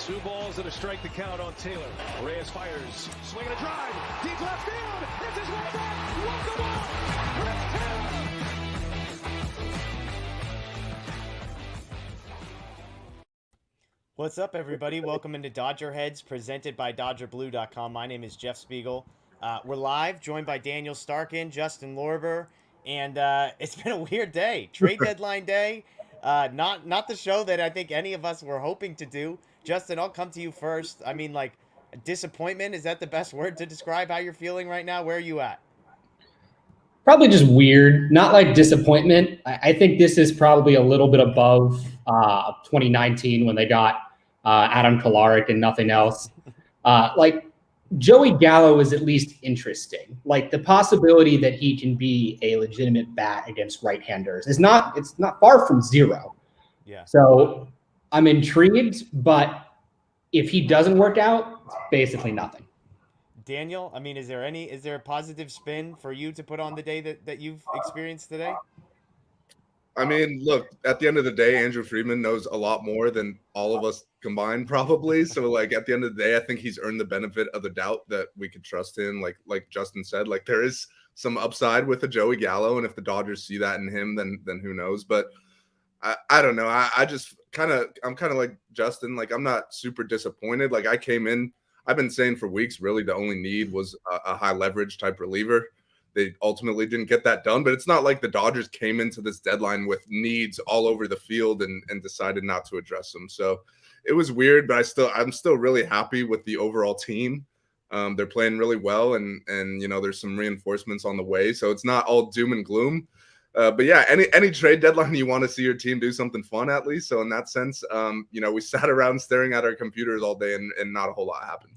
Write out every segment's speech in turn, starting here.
2 balls and a strike to count on Taylor. Reyes fires, swinging a drive, deep left field. It's his way back. Walk the ball. Reyes Taylor. What's up, everybody? Welcome into DodgerHeads, presented by DodgerBlue.com. My name is Jeff Spiegel. We're live, joined by Daniel Starkand, Justin Lorber, and it's been a weird day. Trade deadline day. Not the show that I think any of us were hoping to do. Justin, I'll come to you first. I mean, like, disappointment, is that the best word to describe how you're feeling right now? Where are you at? Probably just weird, not like disappointment. I think this is probably a little bit above 2019 when they got Adam Kolarek and nothing else. Like, Joey Gallo is at least interesting. Like, the possibility that he can be a legitimate bat against right-handers it's not far from zero. Yeah. So I'm intrigued, but if he doesn't work out, it's basically nothing. Daniel, I mean, is there a positive spin for you to put on the day that you've experienced today? I mean, look, at the end of the day, Andrew Friedman knows a lot more than all of us combined, probably. So, like, at the end of the day, I think he's earned the benefit of the doubt that we could trust in. Like Justin said, like, there is some upside with a Joey Gallo, and if the Dodgers see that in him, then who knows? But I don't know. I'm kind of like Justin. Like, I'm not super disappointed. Like, I came in, I've been saying for weeks, really, the only need was a high leverage type reliever. They ultimately didn't get that done, but it's not like the Dodgers came into this deadline with needs all over the field and decided not to address them. So it was weird, but I'm still really happy with the overall team. They're playing really well, and you know, there's some reinforcements on the way, so it's not all doom and gloom. But yeah, any trade deadline, you want to see your team do something fun at least. So in that sense, you know, we sat around staring at our computers all day, and not a whole lot happened.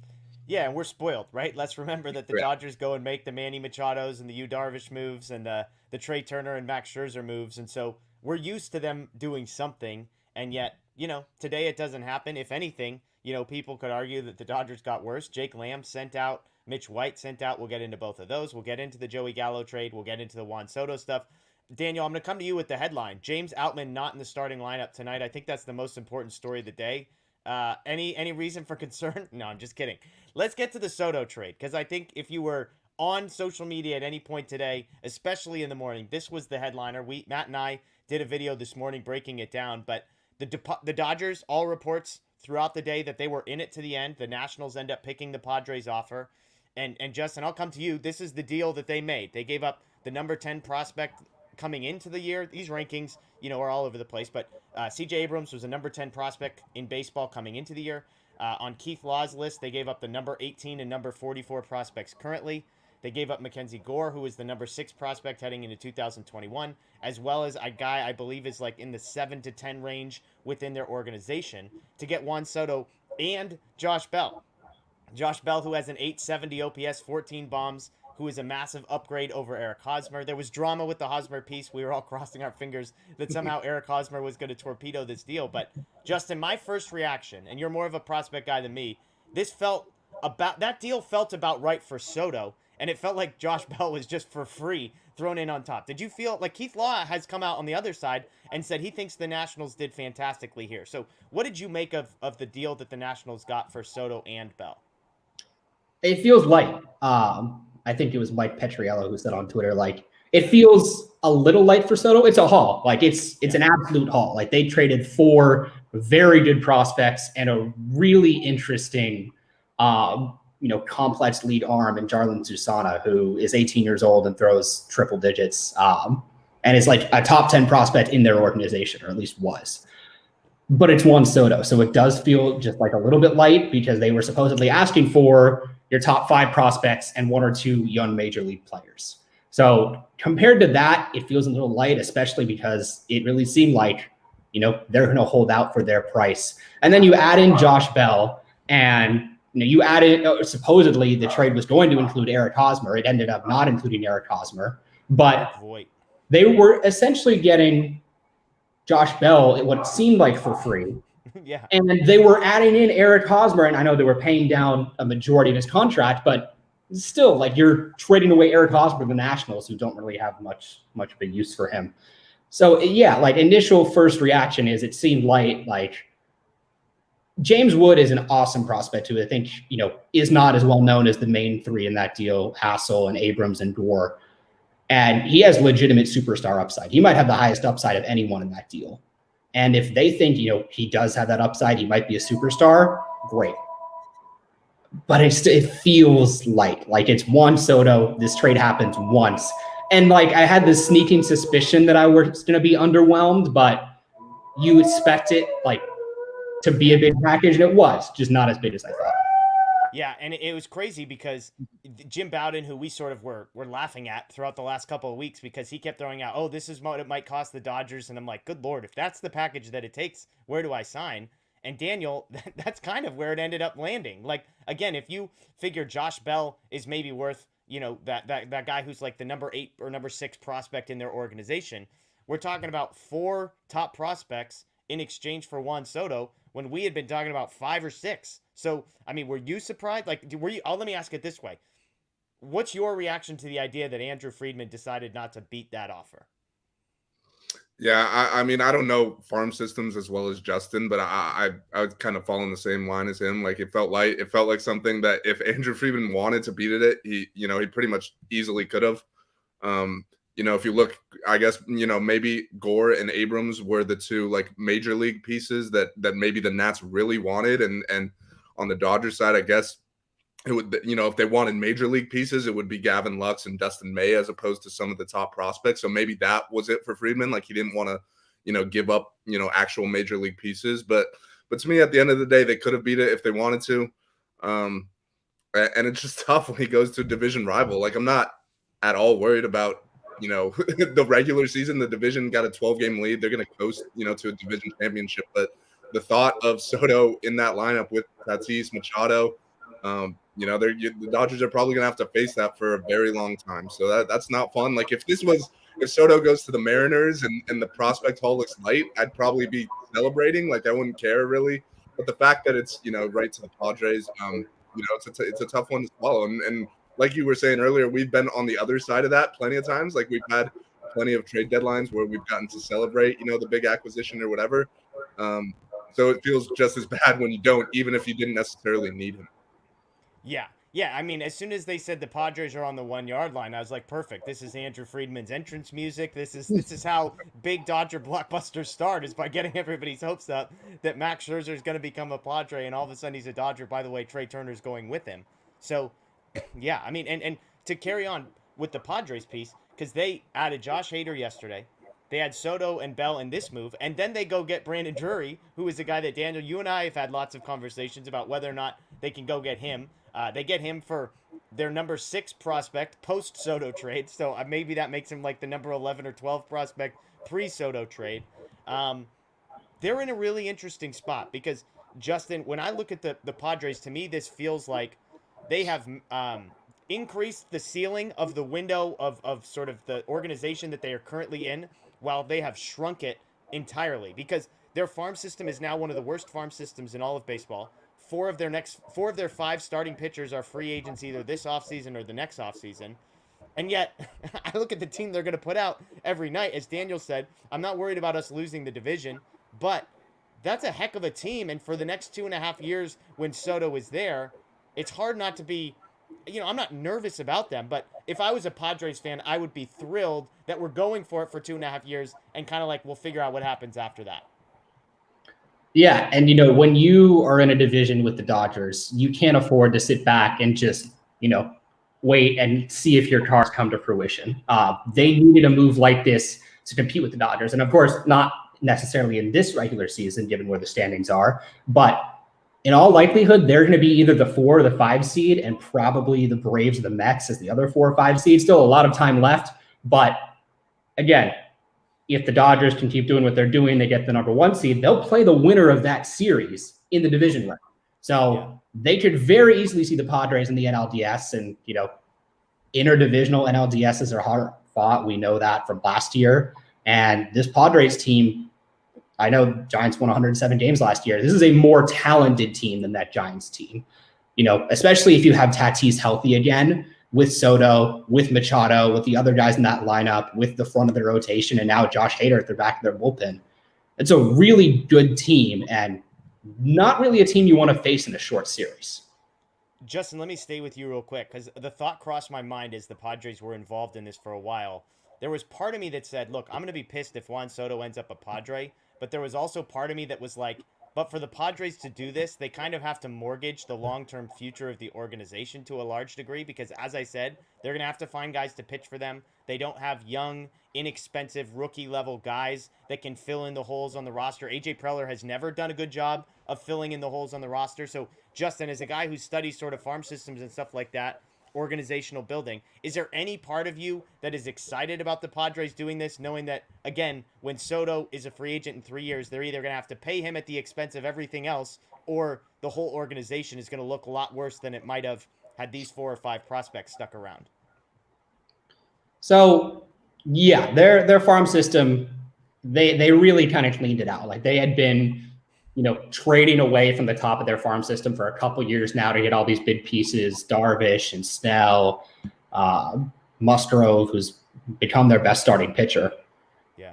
Yeah, and we're spoiled, right? Let's remember that the Dodgers go and make the Manny Machados and the Yu Darvish moves and the Trey Turner and Max Scherzer moves, and so we're used to them doing something, and yet, you know, today it doesn't happen. If anything, you know, people could argue that the Dodgers got worse. Jake Lamb sent out, Mitch White sent out. We'll get into both of those. We'll get into the Joey Gallo trade. We'll get into the Juan Soto stuff. Daniel, I'm going to come to you with the headline. James Outman not in the starting lineup tonight. I think that's the most important story of the day. Any reason for concern? No, I'm just kidding. Let's get to the Soto trade, because I think if you were on social media at any point today, especially in the morning, this was the headliner. Matt and I did a video this morning breaking it down, but the Dodgers, all reports throughout the day that they were in it to the end. The Nationals end up picking the Padres offer. And Justin, I'll come to you. This is the deal that they made. They gave up the number 10 prospect coming into the year. These rankings, you know, are all over the place, but C.J. Abrams was a number 10 prospect in baseball coming into the year. On Keith Law's list, they gave up the number 18 and number 44 prospects currently. They gave up Mackenzie Gore, who is the number 6 prospect heading into 2021, as well as a guy I believe is like in the 7 to 10 range within their organization to get Juan Soto and Josh Bell. Josh Bell, who has an 870 OPS, 14 bombs, who is a massive upgrade over Eric Hosmer. There was drama with the Hosmer piece. We were all crossing our fingers that somehow Eric Hosmer was going to torpedo this deal. But, Justin, my first reaction, and you're more of a prospect guy than me, that deal felt about right for Soto, and it felt like Josh Bell was just for free thrown in on top. Did you feel like Keith Law has come out on the other side and said he thinks the Nationals did fantastically here? So what did you make of the deal that the Nationals got for Soto and Bell? It feels light. I think it was Mike Petriello who said on Twitter, like, it feels a little light for Soto. It's a haul. Like, it's an absolute haul. Like, they traded 4 very good prospects and a really interesting, complex lead arm in Jarlin Susana, who is 18 years old and throws triple digits, and is like a top 10 prospect in their organization, or at least was. But it's Juan Soto, so it does feel just like a little bit light because they were supposedly asking for your top 5 prospects and 1 or 2 young major league players. So compared to that, it feels a little light, especially because it really seemed like, you know, they're going to hold out for their price. And then you add in Josh Bell, and you add in, supposedly the trade was going to include Eric Hosmer. It ended up not including Eric Hosmer, but they were essentially getting Josh Bell at what seemed like for free. Yeah. And they were adding in Eric Hosmer, and I know they were paying down a majority of his contract, but still, like, you're trading away Eric Hosmer to the Nationals, who don't really have much of a use for him. So yeah, like, initial first reaction is it seemed light. Like, James Wood is an awesome prospect who I think, is not as well known as the main three in that deal, Hassel and Abrams and Gore. And he has legitimate superstar upside. He might have the highest upside of anyone in that deal. And if they think, he does have that upside, he might be a superstar, great. But it feels light. Like it's Juan Soto. This trade happens once. And like I had this sneaking suspicion that I was going to be underwhelmed, but you expect it like to be a big package, and it was just not as big as I thought. Yeah, and it was crazy because Jim Bowden, who we sort of were laughing at throughout the last couple of weeks, because he kept throwing out, this is what it might cost the Dodgers. And I'm like, good Lord, if that's the package that it takes, where do I sign? And Daniel, that's kind of where it ended up landing. Like, again, if you figure Josh Bell is maybe worth, that guy who's like the number 8 or number 6 prospect in their organization, we're talking about 4 top prospects in exchange for Juan Soto when we had been talking about 5 or 6. So, I mean, were you surprised? Like, let me ask it this way. What's your reaction to the idea that Andrew Friedman decided not to beat that offer? Yeah, I mean, I don't know farm systems as well as Justin, but I would kind of fall in the same line as him. Like it felt like something that if Andrew Friedman wanted to beat it, he pretty much easily could have. If you look, I guess, maybe Gore and Abrams were the 2 like major league pieces that maybe the Nats really wanted. And on the Dodgers side, I guess it would, if they wanted major league pieces, it would be Gavin Lux and Dustin May as opposed to some of the top prospects. So maybe that was it for Friedman. Like he didn't want to, give up, actual major league pieces. But to me, at the end of the day, they could have beat it if they wanted to. And it's just tough when he goes to a division rival. Like I'm not at all worried about, the regular season. The division got a 12-game lead. They're going to coast, to a division championship. But the thought of Soto in that lineup with Tatis, Machado, the Dodgers are probably going to have to face that for a very long time. So that's not fun. Like if Soto goes to the Mariners and the prospect haul looks light, I'd probably be celebrating. Like I wouldn't care really. But the fact that it's, right to the Padres, it's a tough one to swallow. And like you were saying earlier, we've been on the other side of that plenty of times. Like we've had plenty of trade deadlines where we've gotten to celebrate, the big acquisition or whatever. So it feels just as bad when you don't, even if you didn't necessarily need him. Yeah. I mean, as soon as they said the Padres are on the 1-yard line, I was like, perfect. This is Andrew Friedman's entrance music. This is how big Dodger blockbusters start, is by getting everybody's hopes up that Max Scherzer is going to become a Padre, and all of a sudden he's a Dodger. By the way, Trey Turner's going with him. So, yeah, I mean, and to carry on with the Padres piece, because they added Josh Hader yesterday. They had Soto and Bell in this move, and then they go get Brandon Drury, who is a guy that, Daniel, you and I have had lots of conversations about whether or not they can go get him. They get him for their number 6 prospect post-Soto trade, so maybe that makes him like the number 11 or 12 prospect pre-Soto trade. They're in a really interesting spot because, Justin, when I look at the Padres, to me this feels like they have increased the ceiling of the window of sort of the organization that they are currently in, while they have shrunk it entirely, because their farm system is now one of the worst farm systems in all of baseball. 4 of their 5 starting pitchers are free agents either this offseason or the next offseason. And yet, I look at the team they're going to put out every night. As Daniel said, I'm not worried about us losing the division, but that's a heck of a team. And for the next 2.5 years when Soto is there, it's hard not to be, I'm not nervous about them, but if I was a Padres fan, I would be thrilled that we're going for it for 2.5 years and kind of like, we'll figure out what happens after that. Yeah. And, when you are in a division with the Dodgers, you can't afford to sit back and just, wait and see if your cars come to fruition. They needed a move like this to compete with the Dodgers. And of course, not necessarily in this regular season, given where the standings are, but in all likelihood, they're going to be either the 4 or the 5 seed, and probably the Braves or the Mets as the other 4 or 5 seed. Still a lot of time left. But again, if the Dodgers can keep doing what they're doing, they get the number 1 seed, they'll play the winner of that series in the division round. So they could very easily see the Padres in the NLDS, and, interdivisional NLDSs are hard fought. We know that from last year. And this Padres team, I know Giants won 107 games last year. This is a more talented team than that Giants team, especially if you have Tatis healthy again, with Soto, with Machado, with the other guys in that lineup, with the front of the rotation, and now Josh Hader at the back of their bullpen. It's a really good team. And not really a team you want to face in a short series. Justin, let me stay with you real quick, because the thought crossed my mind as the Padres were involved in this for a while. There was part of me that said, look, I'm going to be pissed if Juan Soto ends up a Padre, but there was also part of me that was like, but for the Padres to do this, they kind of have to mortgage the long-term future of the organization to a large degree, because as I said, they're going to have to find guys to pitch for them. They don't have young, inexpensive rookie-level guys that can fill in the holes on the roster. AJ Preller has never done a good job of filling in the holes on the roster. So, Justin, as a guy who studies sort of farm systems and stuff like that, organizational building, is there any part of you that is excited about the Padres doing this, knowing that, again, when Soto is a free agent in 3 years, they're either going to have to pay him at the expense of everything else, or the whole organization is going to look a lot worse than it might have had these 4 or 5 prospects stuck around? So yeah, their farm system, they really kind of cleaned it out. Like they had been, trading away from the top of their farm system for a couple years now to get all these big pieces, Darvish and Snell, Musgrove, who's become their best starting pitcher. Yeah.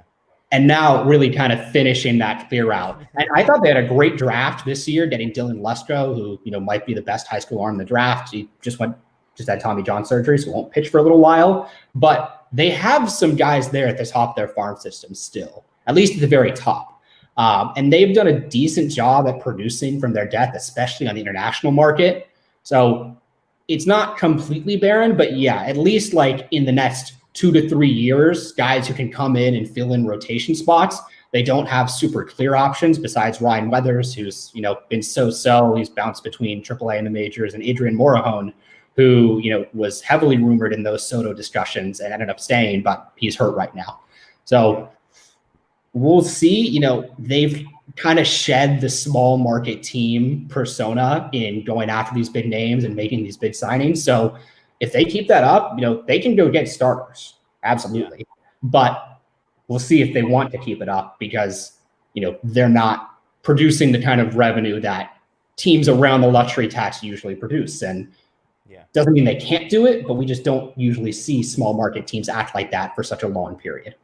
And now really kind of finishing that clear out. And I thought they had a great draft this year, getting Dylan Lustro, who, might be the best high school arm in the draft. He just had Tommy John surgery, so won't pitch for a little while. But they have some guys there at the top of their farm system still, at least at the very top. And they've done a decent job at producing from their depth, especially on the international market. So it's not completely barren, but yeah, at least like in the next 2 to 3 years, guys who can come in and fill in rotation spots. They don't have super clear options besides Ryan Weathers, who's, been so-so. He's bounced between AAA and the majors, and Adrian Morejon, who, was heavily rumored in those Soto discussions and ended up staying, but he's hurt right now. So we'll see. They've kind of shed the small market team persona in going after these big names and making these big signings. So if they keep that up, they can go get starters. Absolutely. Yeah. But we'll see if they want to keep it up, because, they're not producing the kind of revenue that teams around the luxury tax usually produce. And doesn't mean they can't do it, but we just don't usually see small market teams act like that for such a long period.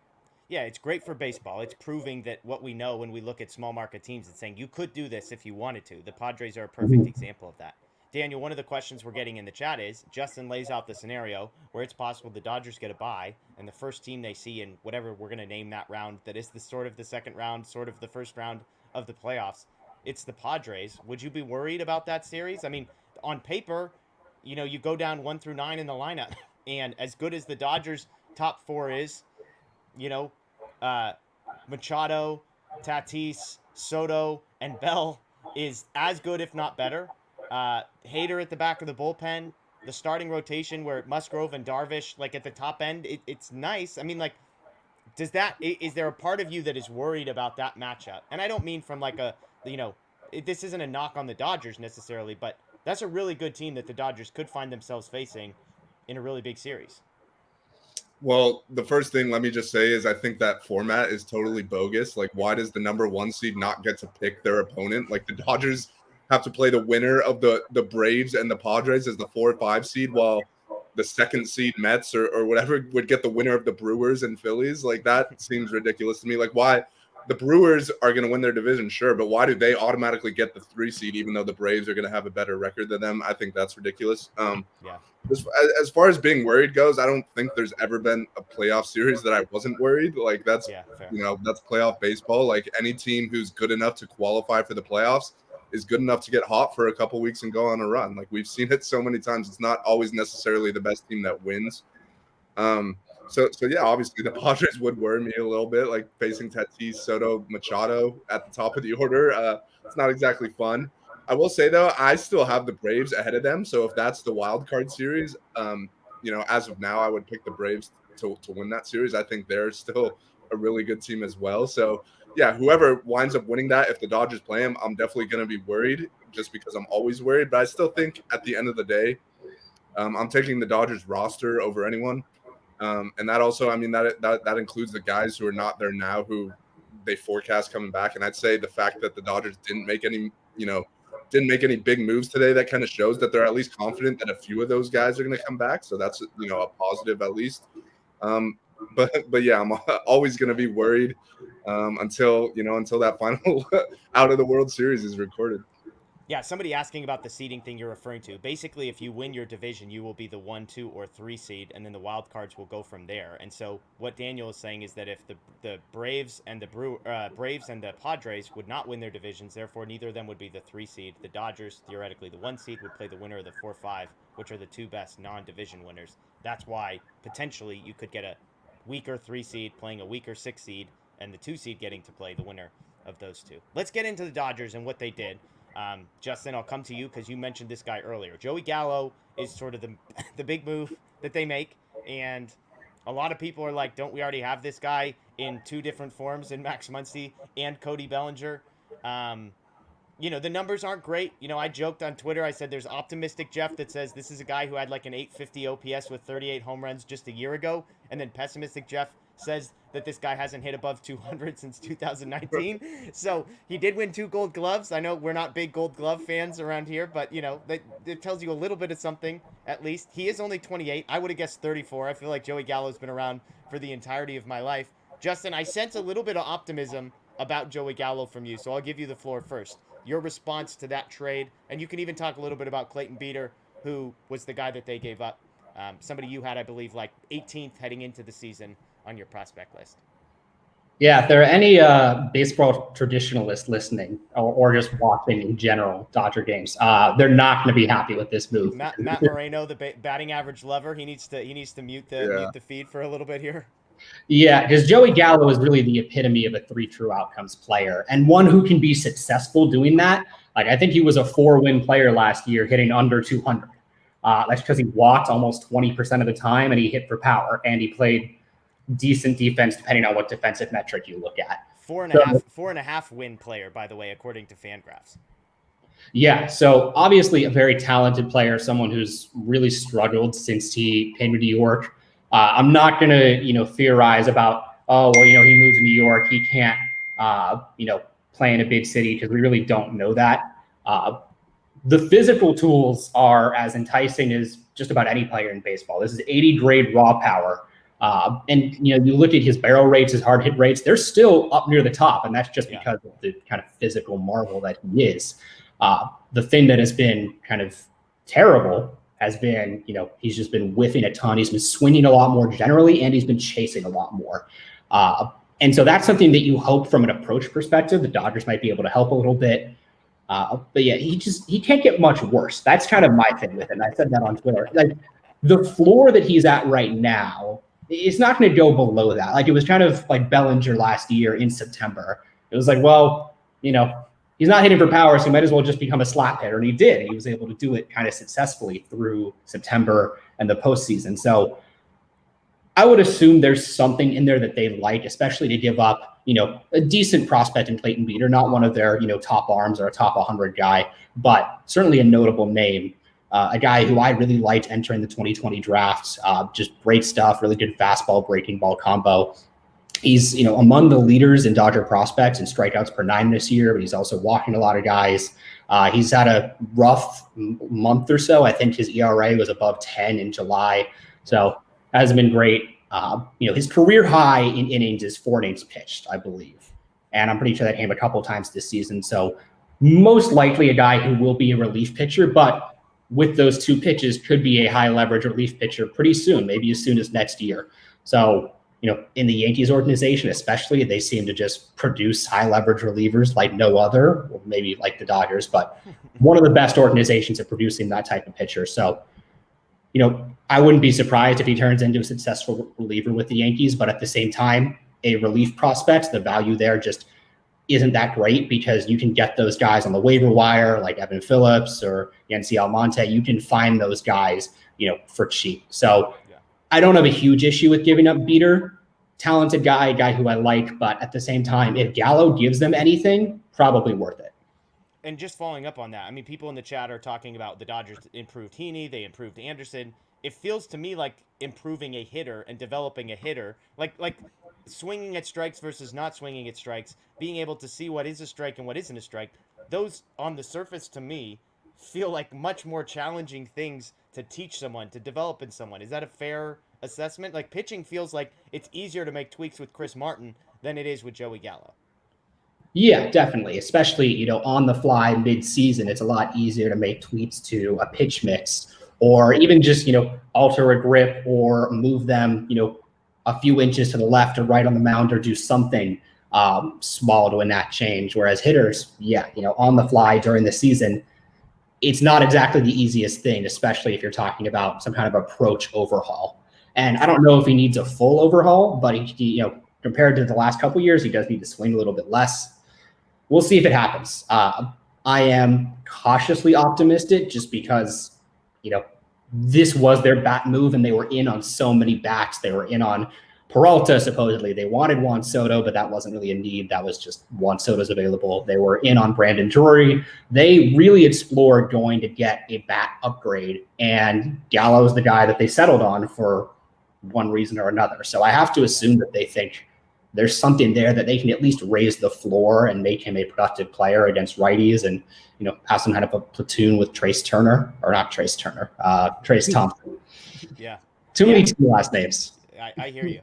Yeah, it's great for baseball. It's proving that what we know when we look at small market teams and saying you could do this if you wanted to. The Padres are a perfect example of that. Daniel, one of the questions we're getting in the chat is, Justin lays out the scenario where it's possible the Dodgers get a bye, and the first team they see in whatever we're going to name that round, that is the sort of the second round, sort of the first round of the playoffs, it's the Padres. Would you be worried about that series? I mean, on paper, you go down 1 through 9 in the lineup, and as good as the Dodgers' top 4 is, Machado, Tatis, Soto, and Bell is as good, if not better. Hader at the back of the bullpen, the starting rotation where Musgrove and Darvish, like at the top end, it's nice. I mean, like, is there a part of you that is worried about that matchup? And I don't mean from like this isn't a knock on the Dodgers necessarily, but that's a really good team that the Dodgers could find themselves facing in a really big series. Well, the first thing, let me just say, is I think that format is totally bogus. Like, why does the number 1 seed not get to pick their opponent? Like, the Dodgers have to play the winner of the Braves and the Padres as the 4 or 5 seed, while the 2nd seed Mets or whatever would get the winner of the Brewers and Phillies. Like, that seems ridiculous to me. Like, why? The Brewers are going to win their division, sure, but why do they automatically get the 3 seed even though the Braves are going to have a better record than them? I think that's ridiculous. As far as being worried goes, I don't think there's ever been a playoff series that I wasn't worried. Like, that's that's playoff baseball. Like, any team who's good enough to qualify for the playoffs is good enough to get hot for a couple weeks and go on a run. Like, we've seen it so many times. It's not always necessarily the best team that wins. So yeah, obviously the Padres would worry me a little bit, like facing Tatis, Soto, Machado at the top of the order. It's not exactly fun. I will say, though, I still have the Braves ahead of them. So if that's the wild card series, as of now, I would pick the Braves to win that series. I think they're still a really good team as well. So yeah, whoever winds up winning that, if the Dodgers play them, I'm definitely going to be worried, just because I'm always worried. But I still think at the end of the day, I'm taking the Dodgers roster over anyone. And that also, I mean, that includes the guys who are not there now, who they forecast coming back. And I'd say the fact that the Dodgers didn't make any big moves today, that kind of shows that they're at least confident that a few of those guys are going to come back. So that's, a positive at least. but yeah, I'm always going to be worried until that final out of the World Series is recorded. Yeah, somebody asking about the seeding thing you're referring to. Basically, if you win your division, you will be the 1, 2, or 3 seed, and then the wild cards will go from there. And so, what Daniel is saying is that if the Braves and the Padres would not win their divisions, therefore neither of them would be the 3 seed. The Dodgers, theoretically the 1 seed, would play the winner of the 4-5, which are the 2 best non-division winners. That's why potentially you could get a weaker 3 seed playing a weaker 6 seed, and the 2 seed getting to play the winner of those 2. Let's get into the Dodgers and what they did. Justin, I'll come to you because you mentioned this guy earlier. Joey Gallo is sort of the big move that they make, and a lot of people are like, don't we already have this guy in 2 different forms in Max Muncy and Cody Bellinger? The numbers aren't great. I joked on Twitter. I said there's optimistic Jeff that says this is a guy who had like an 850 OPS with 38 home runs just a year ago, and then pessimistic Jeff says that this guy hasn't hit above 200 since 2019. So he did win 2 Gold Gloves. I know we're not big Gold Glove fans around here, but it tells you a little bit of something at least. He is only 28. I would have guessed 34. I feel like Joey Gallo's been around for the entirety of my life. Justin, I sense a little bit of optimism about Joey Gallo from you, so I'll give you the floor first. Your response to that trade, and you can even talk a little bit about Clayton Beeter, who was the guy that they gave up. Somebody you had, I believe, like 18th heading into the season on your prospect list. Yeah, if there are any baseball traditionalists listening or just watching in general Dodger games, they're not going to be happy with this move. Matt Moreno, the batting average lover, he needs to mute the feed for a little bit here. Yeah, because Joey Gallo is really the epitome of a 3 true outcomes player, and one who can be successful doing that. Like, I think he was a 4-win player last year, hitting under 200. That's because he walked almost 20% of the time, and he hit for power, and he played decent defense depending on what defensive metric you look at. 4.5 win player, by the way, according to Fangraphs. Yeah, so obviously a very talented player, someone who's really struggled since he came to New York. I'm not going to, theorize about, he moved to New York, he can't, play in a big city, because we really don't know that. The physical tools are as enticing as just about any player in baseball. This is 80 grade raw power. And you look at his barrel rates, his hard hit rates, they're still up near the top. And that's just because of the kind of physical marvel that he is. The thing that has been kind of terrible has been, he's just been whiffing a ton. He's been swinging a lot more generally, and he's been chasing a lot more. And so that's something that you hope from an approach perspective, the Dodgers might be able to help a little bit. But yeah, he can't get much worse. That's kind of my thing with him. I said that on Twitter. Like, the floor that he's at right now, it's not going to go below that. Like, it was kind of like Bellinger last year in September. It was like, well, he's not hitting for power, so he might as well just become a slap hitter. And he did. He was able to do it kind of successfully through September and the postseason. So I would assume there's something in there that they like, especially to give up, a decent prospect in Clayton Beeter, not one of their, top arms or a top 100 guy, but certainly a notable name. A guy who I really liked entering the 2020 drafts. Just great stuff, really good fastball, breaking ball combo. He's, among the leaders in Dodger prospects and strikeouts per 9 this year, but he's also walking a lot of guys. He's had a rough month or so. I think his ERA was above 10 in July. So hasn't been great. His career high in innings is 4 innings pitched, I believe. And I'm pretty sure that came a couple times this season. So most likely a guy who will be a relief pitcher, but with those 2 pitches could be a high leverage relief pitcher pretty soon, maybe as soon as next year. So, in the Yankees organization, especially, they seem to just produce high leverage relievers like no other, or maybe like the Dodgers, but one of the best organizations at producing that type of pitcher. So, I wouldn't be surprised if he turns into a successful reliever with the Yankees, but at the same time, a relief prospect, the value there just isn't that great, because you can get those guys on the waiver wire, like Evan Phillips or Yency Almonte. You can find those guys, for cheap. So I don't have a huge issue with giving up Beeter. Talented guy, a guy who I like, but at the same time, if Gallo gives them anything, probably worth it. And just following up on that, I mean, people in the chat are talking about the Dodgers improved Heaney, they improved Anderson. It feels to me like improving a hitter and developing a hitter, like swinging at strikes versus not swinging at strikes, being able to see what is a strike and what isn't a strike. Those on the surface to me feel like much more challenging things to teach someone, to develop in someone. Is that a fair assessment? Like, pitching feels like it's easier to make tweaks with Chris Martin than it is with Joey Gallo. Yeah, definitely. Especially, on the fly mid-season, it's a lot easier to make tweaks to a pitch mix or even just, alter a grip or move them, a few inches to the left or right on the mound or do something small to enact change. Whereas hitters, on the fly during the season, it's not exactly the easiest thing, especially if you're talking about some kind of approach overhaul. And I don't know if he needs a full overhaul, but he compared to the last couple of years, he does need to swing a little bit less. We'll see if it happens. I am cautiously optimistic just because, this was their bat move and they were in on so many bats. They were in on Peralta, supposedly. They wanted Juan Soto, but that wasn't really a need. That was just Juan Soto's available. They were in on Brandon Drury. They really explored going to get a bat upgrade, and Gallo's the guy that they settled on for one reason or another. So I have to assume that they think there's something there that they can at least raise the floor and make him a productive player against righties and, have some kind of a platoon with Trace Thompson. Yeah. Too many last names. I hear you.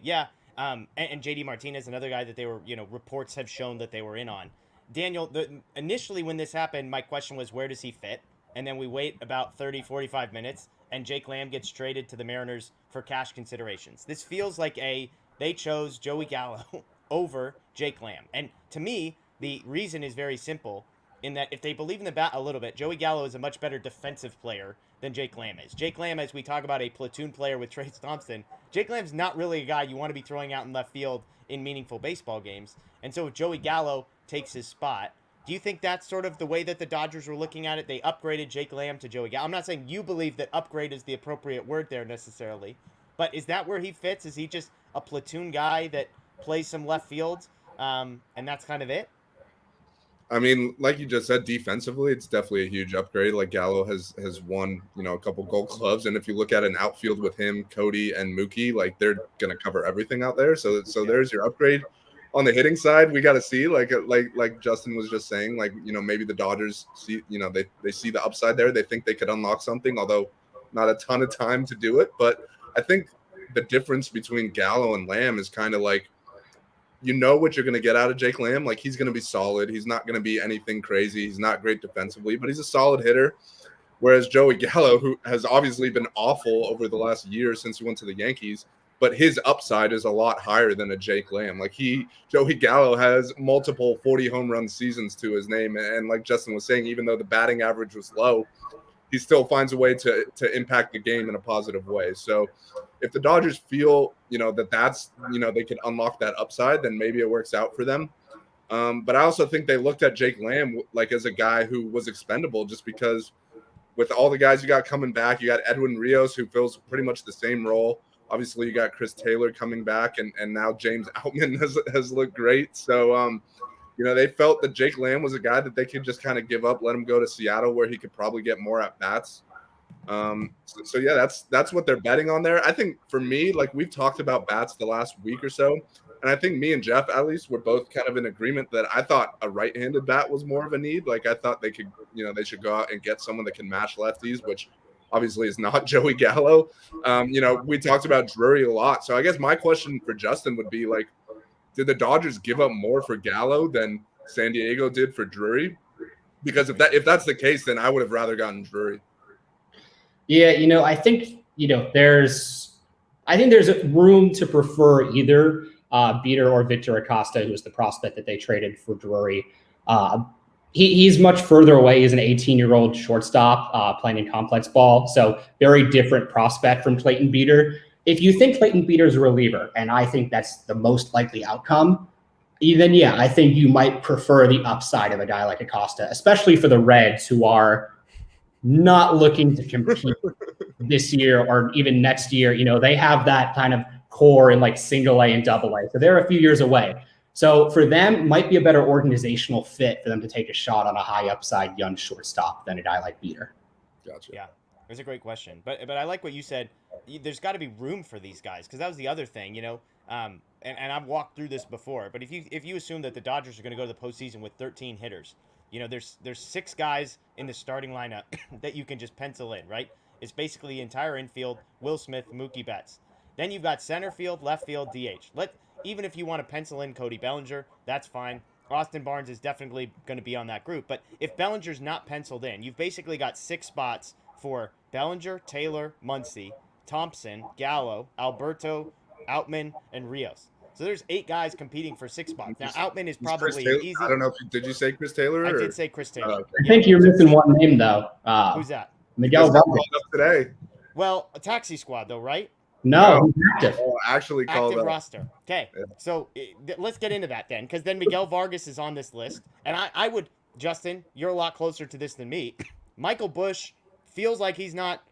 Yeah. And JD Martinez, another guy that they were, reports have shown that they were in on. Daniel, initially when this happened, my question was, where does he fit? And then we wait about 30, 45 minutes, and Jake Lamb gets traded to the Mariners for cash considerations. This feels like they chose Joey Gallo over Jake Lamb. And to me, the reason is very simple in that if they believe in the bat a little bit, Joey Gallo is a much better defensive player than Jake Lamb is. Jake Lamb, as we talk about a platoon player with Trace Thompson, Jake Lamb's not really a guy you want to be throwing out in left field in meaningful baseball games. And so if Joey Gallo takes his spot, do you think that's sort of the way that the Dodgers were looking at it? They upgraded Jake Lamb to Joey Gallo. I'm not saying you believe that upgrade is the appropriate word there necessarily, but is that where he fits? Is he just a platoon guy that plays some left field, and that's kind of it? I mean, like you just said, defensively, it's definitely a huge upgrade. Like Gallo has won, a couple Gold Gloves, and if you look at an outfield with him, Cody, and Mookie, like they're gonna cover everything out there. So there's your upgrade. On the hitting side, we got to see, like Justin was just saying, like maybe the Dodgers see, they see the upside there. They think they could unlock something, although not a ton of time to do it. But I think the difference between Gallo and Lamb is kind of like, what you're going to get out of Jake Lamb. Like, he's going to be solid. He's not going to be anything crazy. He's not great defensively, but he's a solid hitter. Whereas Joey Gallo, who has obviously been awful over the last year since he went to the Yankees, but his upside is a lot higher than a Jake Lamb. Like Joey Gallo has multiple 40 home run seasons to his name. And like Justin was saying, even though the batting average was low, he still finds a way to impact the game in a positive way. So if the Dodgers feel, that's, they can unlock that upside, then maybe it works out for them. But I also think they looked at Jake Lamb like as a guy who was expendable, just because with all the guys you got coming back, you got Edwin Rios, who fills pretty much the same role. Obviously, you got Chris Taylor coming back, and now James Outman has looked great. So, they felt that Jake Lamb was a guy that they could just kind of give up, let him go to Seattle, where he could probably get more at bats. So yeah, that's what they're betting on there. I think for me, like we've talked about bats the last week or so, and I think me and Jeff, at least, were both kind of in agreement that I thought a right-handed bat was more of a need. Like I thought they could, they should go out and get someone that can mash lefties, which obviously is not Joey Gallo. We talked about Drury a lot. So I guess my question for Justin would be like, did the Dodgers give up more for Gallo than San Diego did for Drury? Because if that's the case, then I would have rather gotten Drury. Yeah, I think there's room to prefer either Beater or Victor Acosta, who's the prospect that they traded for Drury. He's much further away. He's an 18-year-old shortstop playing in complex ball, so very different prospect from Clayton Beater. If you think Clayton Beater is a reliever, and I think that's the most likely outcome, then yeah, I think you might prefer the upside of a guy like Acosta, especially for the Reds, who are not looking to compete this year or even next year. They have that kind of core in like single A and double A. So they're a few years away. So for them, it might be a better organizational fit for them to take a shot on a high upside young shortstop than a guy like Beater. Gotcha. Yeah, it's a great question. But I like what you said. There's got to be room for these guys, because that was the other thing, and I've walked through this before. But if you assume that the Dodgers are going to go to the postseason with 13 hitters, there's 6 guys in the starting lineup that you can just pencil in, right? It's basically the entire infield, Will Smith, Mookie Betts. Then you've got center field, left field, DH. Even if you want to pencil in Cody Bellinger, that's fine. Austin Barnes is definitely going to be on that group. But if Bellinger's not penciled in, you've basically got 6 spots for Bellinger, Taylor, Muncy, Thompson, Gallo, Alberto, Outman, and Rios. So there's 8 guys competing for 6 spots. Now, Outman is probably easy. I don't know did you say Chris Taylor? I did say Chris Taylor. Okay. I think you're missing one name, though. Who's that? Miguel Vargas. Today. Well, a taxi squad, though, right? No, he's active. Oh, actually called Active up. roster. Okay, Yeah. so let's get into that then, because then Miguel Vargas is on this list. And I would, Justin, you're a lot closer to this than me. Michael Busch feels like he's not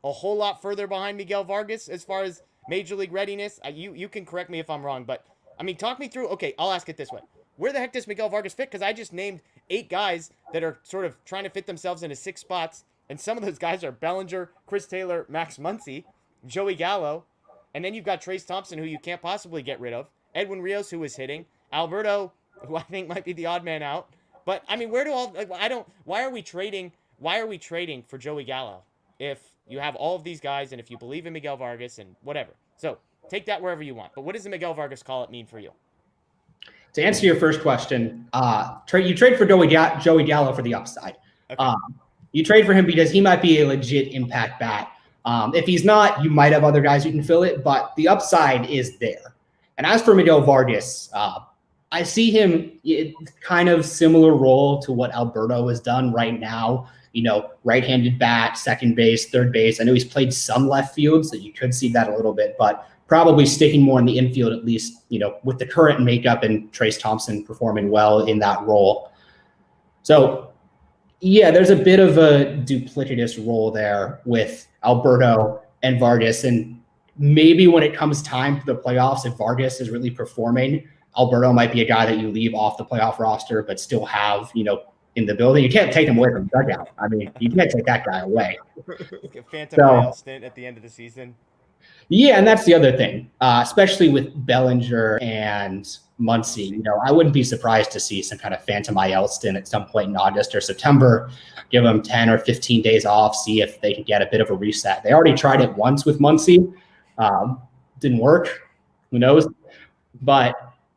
a whole lot further behind Miguel Vargas as far as Major League readiness. You can correct me if I'm wrong, but, I mean, talk me through. Okay, I'll ask it this way. Where the heck does Miguel Vargas fit? Because I just named 8 guys that are sort of trying to fit themselves into 6 spots, and some of those guys are Bellinger, Chris Taylor, Max Muncy, Joey Gallo, and then you've got Trace Thompson, who you can't possibly get rid of, Edwin Rios, who is hitting, Alberto, who I think might be the odd man out. But I mean, why are we trading for Joey Gallo if you have all of these guys and if you believe in Miguel Vargas and whatever? So take that wherever you want. But what does the Miguel Vargas call it mean for you? To answer your first question, you trade for Joey Gallo for the upside. Okay. You trade for him because he might be a legit impact bat. If he's not, you might have other guys who can fill it, but the upside is there. And as for Miguel Vargas, I see him in kind of similar role to what Alberto has done right now. You know, right-handed bat, second base, third base. I know he's played some left field, so you could see that a little bit, but probably sticking more in the infield, at least, you know, with the current makeup and Trace Thompson performing well in that role. So, yeah, there's a bit of a duplicitous role there with Alberto and Vargas. And maybe when it comes time for the playoffs, if Vargas is really performing, Alberto might be a guy that you leave off the playoff roster, but still have, you know, in the building. You can't take him away from the dugout. I mean, you can't take that guy away. Phantom rail stint at the end of the season. Yeah, and that's the other thing, especially with Bellinger and Muncy. You know, I wouldn't be surprised to see some kind of phantom IL stint at some point in August or September. Give them 10 or 15 days off, see if they can get a bit of a reset. They already tried it once with Muncy. Didn't work. Who knows? But,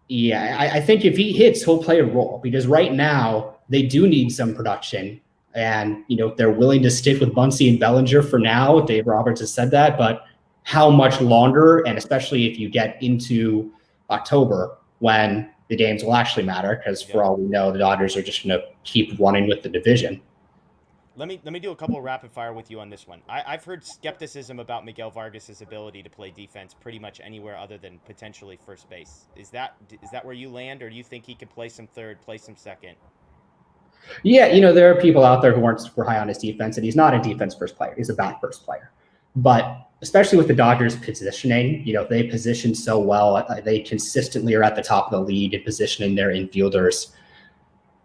yeah, I think if he hits, he'll play a role because right now they do need some production. And, you know, they're willing to stick with Muncy and Bellinger for now. Dave Roberts has said that, but how much longer, and especially if you get into October when the games will actually matter, because for all we know, the Dodgers are just going to keep running with the division. Let me do a couple of rapid fire with you on this one. I've heard skepticism about Miguel Vargas' ability to play defense pretty much anywhere other than potentially first base. Is that where you land, or do you think he could play some third, play some second? Yeah, you know, there are people out there who aren't super high on his defense, and he's not a defense first player. He's a bat first player. But especially with the Dodgers positioning, you know, they position so well. They consistently are at the top of the league in positioning their infielders.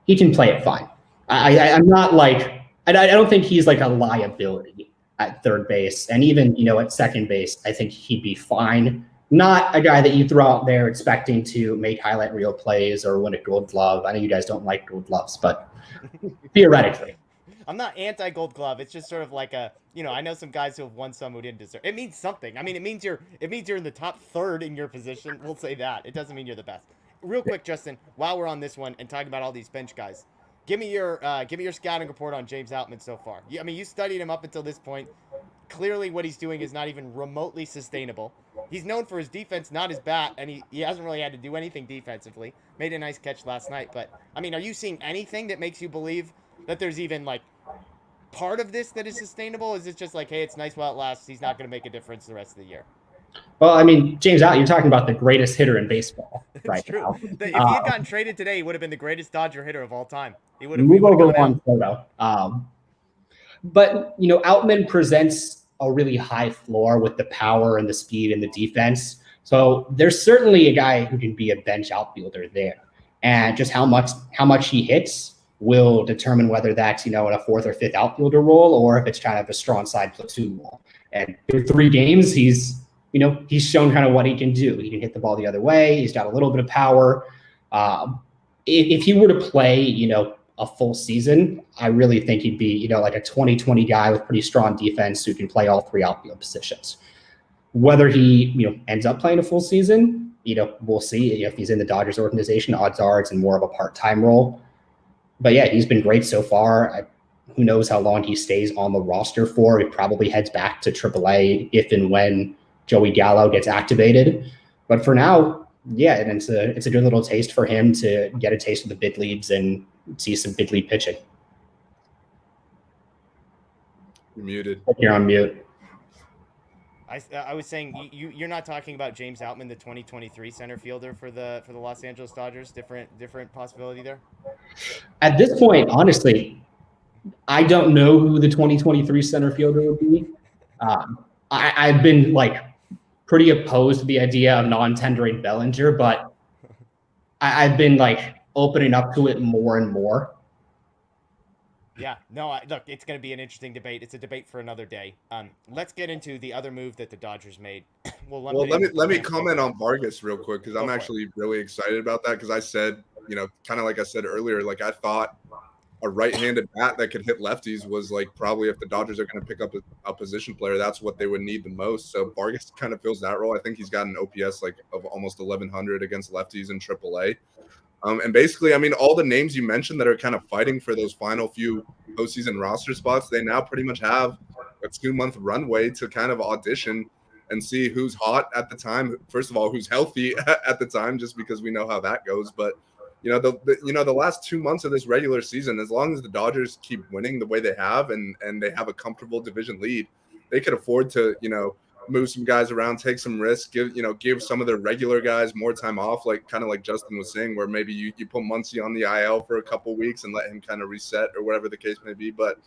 He can play it fine. I'm not like, I don't think he's like a liability at third base. And even, you know, at second base, I think he'd be fine. Not a guy that you throw out there expecting to make highlight reel plays or win a gold glove. I know you guys don't like gold gloves, but theoretically. I'm not anti-gold glove. It's just sort of like a, you know, I know some guys who have won some who didn't deserve. It means something. I mean, it means you're in the top third in your position. We'll say that. It doesn't mean you're the best. Real quick, Justin, while we're on this one and talking about all these bench guys, give me your scouting report on James Outman so far. I mean, you studied him up until this point. Clearly, what he's doing is not even remotely sustainable. He's known for his defense, not his bat, and he hasn't really had to do anything defensively. Made a nice catch last night, but I mean, are you seeing anything that makes you believe that there's even like part of this that is sustainable? Is it just like, hey, it's nice while it lasts, he's not going to make a difference the rest of the year? Well, I mean, James Out, you're talking about the greatest hitter in baseball right now. If he had gotten traded today, he would have been the greatest Dodger hitter of all time. He would have move over Juan Soto. But, you know, Outman presents a really high floor with the power and the speed and the defense. So there's certainly a guy who can be a bench outfielder there. And just how much he hits will determine whether that's, you know, in a fourth or fifth outfielder role or if it's kind of a strong side platoon role. And through 3 games, he's shown kind of what he can do. He can hit the ball the other way. He's got a little bit of power. If he were to play, you know, a full season, I really think he'd be, like a 2020 guy with pretty strong defense who can play all three outfield positions. Whether he, ends up playing a full season, we'll see. If he's in the Dodgers organization, odds are it's in more of a part-time role. But yeah, he's been great so far. Who knows how long he stays on the roster for? He probably heads back to AAA if and when Joey Gallo gets activated. But for now, yeah, and it's a good little taste for him to get a taste of the big leagues and see some big league pitching. You're muted. You're on mute. I was saying you're not talking about James Outman, the 2023 center fielder for the Los Angeles Dodgers. Different possibility there. At this point, honestly, I don't know who the 2023 center fielder would be. I've been pretty opposed to the idea of non-tendering Bellinger, but I've been opening up to it more and more. Yeah, no, look, it's going to be an interesting debate. It's a debate for another day. Let's get into the other move that the Dodgers made. Let me comment on Vargas real quick because I'm actually really excited about that because I said, kind of like I said earlier, I thought a right-handed bat that could hit lefties was probably if the Dodgers are going to pick up a position player, that's what they would need the most. So Vargas kind of fills that role. I think he's got an OPS of almost 1,100 against lefties in AAA. And basically, all the names you mentioned that are kind of fighting for those final few postseason roster spots, they now pretty much have a 2-month runway to kind of audition and see who's hot at the time. First of all, who's healthy at the time, just because we know how that goes. But the last 2 months of this regular season, as long as the Dodgers keep winning the way they have and they have a comfortable division lead, they could afford to move some guys around, take some risks, give some of their regular guys more time off, kind of like Justin was saying, where maybe you put Muncy on the IL for a couple weeks and let him kind of reset or whatever the case may be. But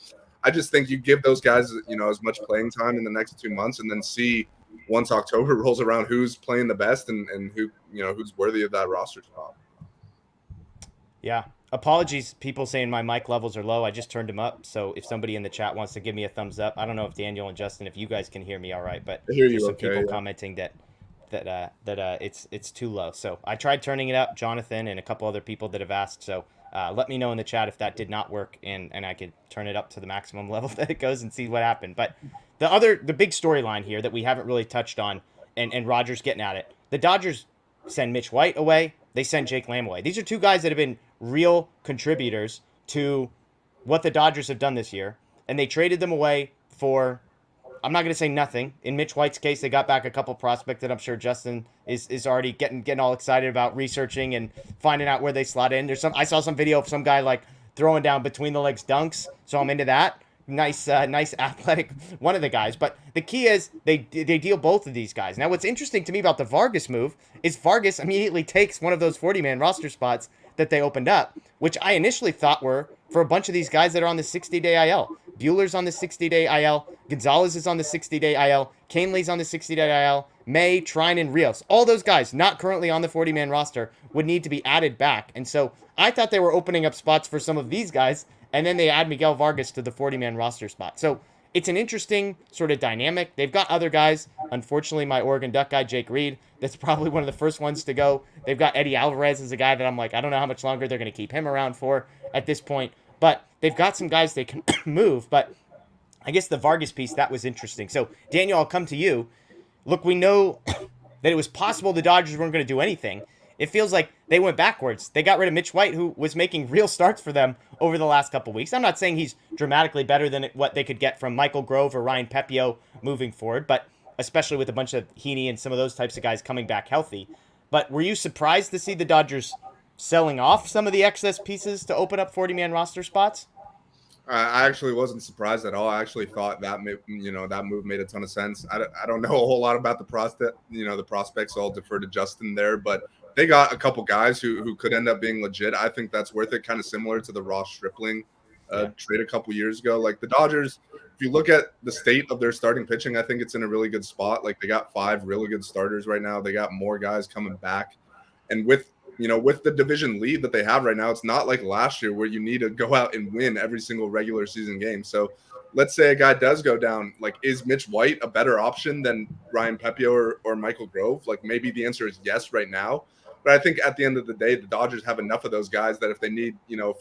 I just think you give those guys, as much playing time in the next 2 months and then see once October rolls around who's playing the best and who, who's worthy of that roster spot. Yeah. Apologies, people saying my mic levels are low. I just turned them up. So if somebody in the chat wants to give me a thumbs up, I don't know if Daniel and Justin, if you guys can hear me all right, but I hear you there's some okay, people yeah. commenting that it's too low. So I tried turning it up, Jonathan and a couple other people that have asked. So let me know in the chat if that did not work and I could turn it up to the maximum level that it goes and see what happened. But the big storyline here that we haven't really touched on, and Roger's getting at it, the Dodgers send Mitch White away. They send Jake Lamb away. These are two guys that have been real contributors to what the Dodgers have done this year, and they traded them away for, I'm not going to say nothing. In Mitch White's case, they got back a couple prospects that I'm sure Justin is already getting all excited about researching and finding out where they slot in. I saw some video of some guy throwing down between the legs dunks, so I'm into that. Nice athletic one of the guys. But the key is they deal both of these guys. Now, what's interesting to me about the Vargas move is Vargas immediately takes one of those 40-man roster spots that they opened up, which I initially thought were for a bunch of these guys that are on the 60-day IL. Buehler's on the 60-day IL. Gonzalez is on the 60-day IL. Canley's on the 60-day IL. May, Trine, and Rios. All those guys not currently on the 40-man roster would need to be added back. And so I thought they were opening up spots for some of these guys, and then they add Miguel Vargas to the 40-man roster spot. So it's an interesting sort of dynamic. They've got other guys. Unfortunately, my Oregon Duck guy, Jake Reed, that's probably one of the first ones to go. They've got Eddie Alvarez as a guy that I'm I don't know how much longer they're going to keep him around for at this point. But they've got some guys they can move. But I guess the Vargas piece, that was interesting. So, Daniel, I'll come to you. Look, we know that it was possible the Dodgers weren't going to do anything. It feels like they went backwards. They got rid of Mitch White, who was making real starts for them over the last couple weeks. I'm not saying he's dramatically better than what they could get from Michael Grove or Ryan Pepio moving forward, but especially with a bunch of Heaney and some of those types of guys coming back healthy. But were you surprised to see the Dodgers selling off some of the excess pieces to open up 40-man roster spots? I actually wasn't surprised at all. I actually thought that move made a ton of sense. I don't know a whole lot about the prospects, so I'll defer to Justin there, but they got a couple guys who could end up being legit. I think that's worth it, kind of similar to the Ross Stripling trade a couple years ago. The Dodgers, if you look at the state of their starting pitching, I think it's in a really good spot. They got 5 really good starters right now. They got more guys coming back. And with the division lead that they have right now, it's not like last year where you need to go out and win every single regular season game. So let's say a guy does go down, is Mitch White a better option than Ryan Pepio or Michael Grove? Maybe the answer is yes right now. But I think at the end of the day, the Dodgers have enough of those guys that if they need, a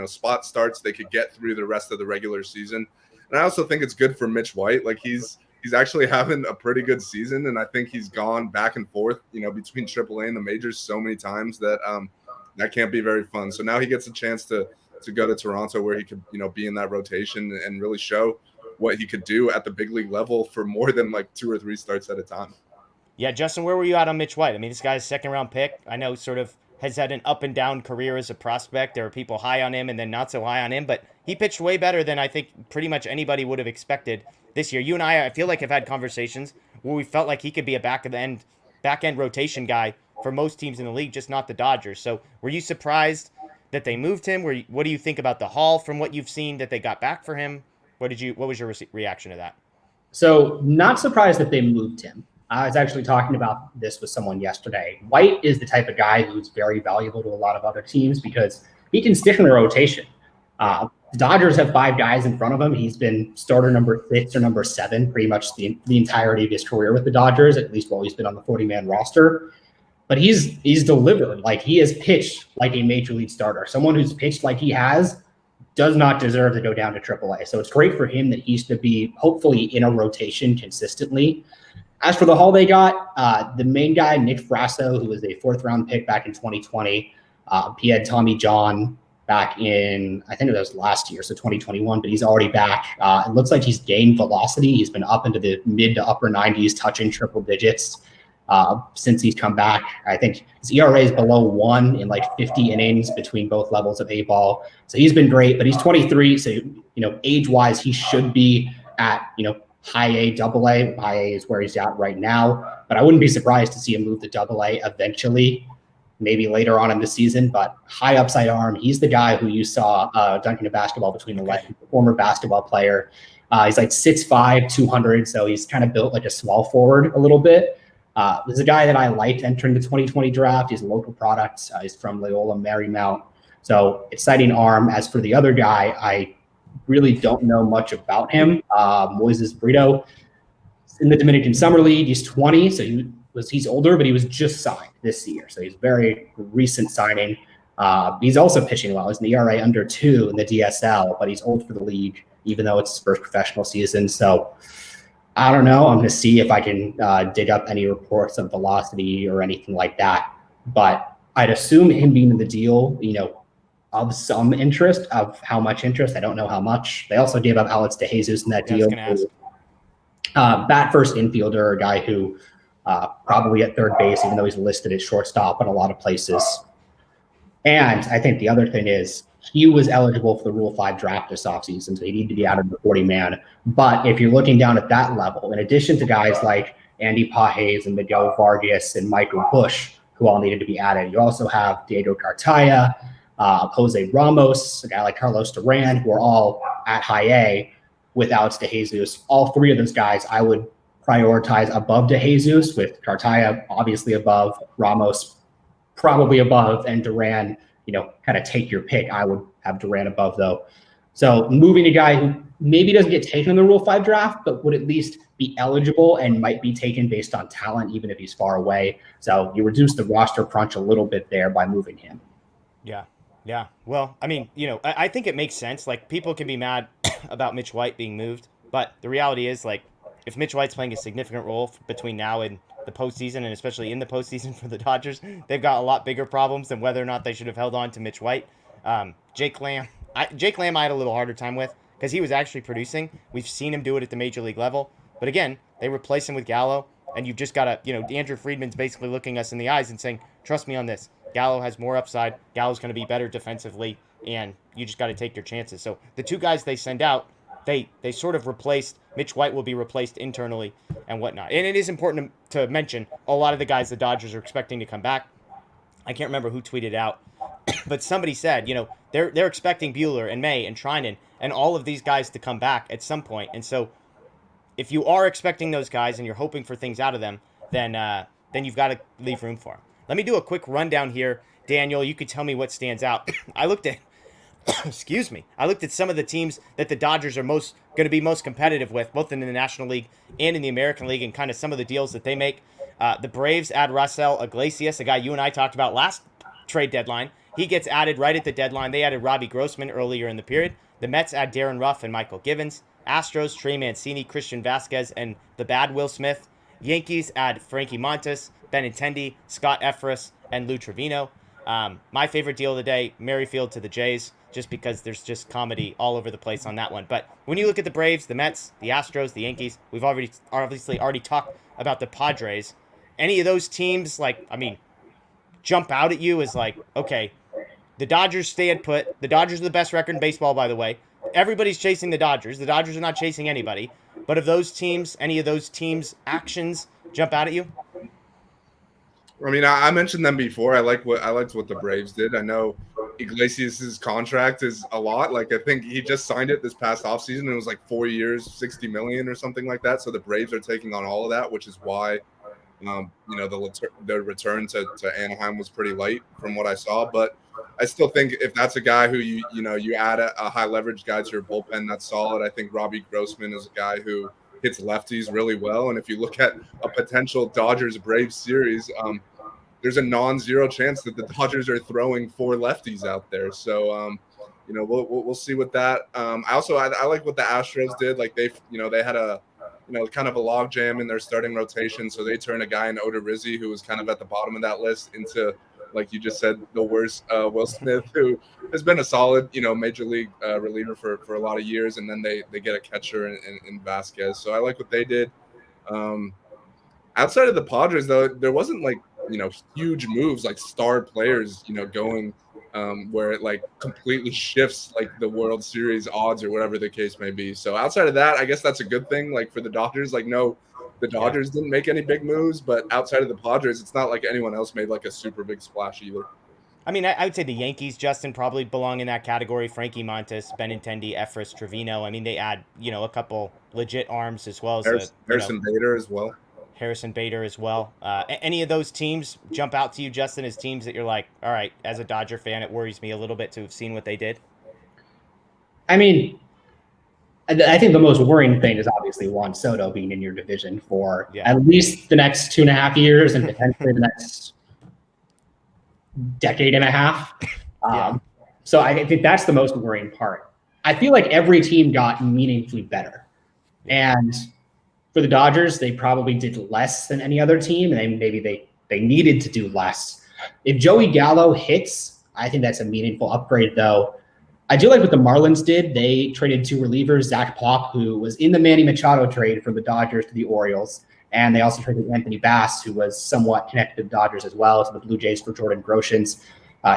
spot starts, they could get through the rest of the regular season. And I also think it's good for Mitch White. Like he's actually having a pretty good season, and I think he's gone back and forth, between AAA and the majors so many times that that can't be very fun. So now he gets a chance to go to Toronto where he could, be in that rotation and really show what he could do at the big league level for more than like 2 or 3 starts at a time. Yeah, Justin, where were you at on Mitch White? I mean, this guy's second-round pick. I know sort of has had an up-and-down career as a prospect. There are people high on him and then not so high on him, but he pitched way better than I think pretty much anybody would have expected this year. You and I feel like have had conversations where we felt like he could be a back-end rotation guy for most teams in the league, just not the Dodgers. So were you surprised that they moved him? What do you think about the haul from what you've seen that they got back for him? What was your reaction to that? So not surprised that they moved him. I was actually talking about this with someone yesterday. White is the type of guy who's very valuable to a lot of other teams because he can stick in the rotation. The Dodgers have 5 guys in front of him. He's been starter number 6 or number 7 pretty much the entirety of his career with the Dodgers, at least while he's been on the 40-man roster. But he's delivered. Like he has pitched like a major league starter. Someone who's pitched like he has does not deserve to go down to AAA. So it's great for him that he's to be hopefully in a rotation consistently. As for the haul they got, the main guy, Nick Frasso, who was a 4th-round pick back in 2020. He had Tommy John back in, I think it was last year, so 2021, but he's already back. It looks like he's gained velocity. He's been up into the mid to upper 90s, touching triple digits since he's come back. I think his ERA is below 1 in like 50 innings between both levels of A-ball. So he's been great, but he's 23. So, age-wise, he should be at, high A, double A. High A is where he's at right now, but I wouldn't be surprised to see him move to double A eventually, maybe later on in the season. But high upside arm, he's the guy who you saw dunking a basketball between the legs, former basketball player. He's like 6'5", 200, so he's kind of built like a small forward a little bit. This is a guy that I liked entering the 2020 draft. He's a local product. He's from Loyola Marymount, so exciting arm. As for the other guy, I really don't know much about him. Moises Brito in the Dominican Summer League. He's 20, so he's older, but he was just signed this year. So he's a very recent signing. He's also pitching well. He's an ERA under 2 in the DSL, but he's old for the league, even though it's his first professional season. So I don't know. I'm going to see if I can dig up any reports of velocity or anything like that. But I'd assume him being in the deal, of some interest. Of how much interest, I don't know how much. They also gave up Alex DeJesus in that deal. Bat first infielder, a guy who probably at third base, even though he's listed at shortstop in a lot of places. And I think the other thing is he was eligible for the Rule 5 draft this offseason, so he needed to be out of the 40-man. But if you're looking down at that level, in addition to guys like Andy Pages and Miguel Vargas and Michael Busch, who all needed to be added, you also have Diego Cartaya, Jose Ramos, a guy like Carlos Duran, who are all at high A with Alex DeJesus. All 3 of those guys I would prioritize above DeJesus, with Cartaya obviously above, Ramos probably above, and Duran, kind of take your pick. I would have Duran above, though. So moving a guy who maybe doesn't get taken in the Rule 5 draft, but would at least be eligible and might be taken based on talent, even if he's far away. So you reduce the roster crunch a little bit there by moving him. Yeah. Well, I mean, I think it makes sense. Like, people can be mad about Mitch White being moved, but the reality is, like, if Mitch White's playing a significant role between now and the postseason, and especially in the postseason for the Dodgers, they've got a lot bigger problems than whether or not they should have held on to Mitch White. Jake Lamb I had a little harder time with because he was actually producing. We've seen him do it at the major league level. But again, they replace him with Gallo, and you've just got to, Andrew Friedman's basically looking us in the eyes and saying, trust me on this. Gallo has more upside. Gallo's going to be better defensively, and you just got to take your chances. So the 2 guys they send out, they sort of replaced. Mitch White will be replaced internally and whatnot. And it is important to mention a lot of the guys the Dodgers are expecting to come back. I can't remember who tweeted out, but somebody said, they're expecting Buehler and May and Trinan and all of these guys to come back at some point. And so if you are expecting those guys and you're hoping for things out of them, then you've got to leave room for them. Let me do a quick rundown here. Daniel, you could tell me what stands out. I looked at some of the teams that the Dodgers are going to be most competitive with, both in the National League and in the American League, and kind of some of the deals that they make. The Braves add Raisel Iglesias, a guy you and I talked about last trade deadline. he gets added right at the deadline. They added Robbie Grossman earlier in the period. The Mets add Darren Ruff and Michael Givens. Astros, Trey Mancini, Christian Vasquez, and the bad Will Smith. Yankees add Frankie Montas, Benintendi, Scott Efros, and Lou Trevino. My favorite deal of the day, Merrifield to the Jays, just because there's just comedy all over the place on that one. But when you look at the Braves, the Mets, the Astros, the Yankees, we've obviously already talked about the Padres. Any of those teams, jump out at you as okay, the Dodgers stay put. The Dodgers are the best record in baseball, by the way. Everybody's chasing the Dodgers. The Dodgers are not chasing anybody. But of those teams, any of those teams' actions jump out at you? I mean, I mentioned them before. I liked what the Braves did. I know Iglesias' contract is a lot. I think he just signed it this past offseason. It was 4 years, $60 million or something like that. So the Braves are taking on all of that, which is why, the return to Anaheim was pretty light from what I saw. But I still think if that's a guy who you add a high leverage guy to your bullpen, that's solid. I think Robbie Grossman is a guy who hits lefties really well. And if you look at a potential Dodgers-Braves series, there's a non-zero chance that the Dodgers are throwing 4 lefties out there. So, we'll see with that. I like what the Astros did. They had a kind of a logjam in their starting rotation. So they turned a guy in Odorizzi, who was kind of at the bottom of that list, into, like you just said, the worst Will Smith, who has been a solid, major league reliever for a lot of years. And then they get a catcher in Vasquez. So I like what they did. Outside of the Padres, though, there wasn't huge moves like star players, going where it completely shifts the World Series odds or whatever the case may be. So outside of that, I guess that's a good thing. For the Dodgers, no, the Dodgers didn't make any big moves, but outside of the Padres, it's not like anyone else made a super big splash either. I mean, I would say the Yankees, Justin, probably belong in that category. Frankie Montas, Benintendi, Efros, Trevino. I mean, they add, a couple legit arms as well as Harrison Bader as well. Harrison Bader as well. Any of those teams jump out to you, Justin, as teams that you're all right, as a Dodger fan, it worries me a little bit to have seen what they did? I mean, I think the most worrying thing is obviously Juan Soto being in your division for at least the next 2.5 years and potentially the next decade and a half. So I think that's the most worrying part. I feel like every team got meaningfully better. And for the Dodgers, they probably did less than any other team, and maybe they needed to do less. If Joey Gallo hits, I think that's a meaningful upgrade, though. I do like what the Marlins did. They traded 2 relievers, Zach Pop, who was in the Manny Machado trade from the Dodgers to the Orioles, and they also traded Anthony Bass, who was somewhat connected to the Dodgers as well, to the Blue Jays for Jordan Groshans.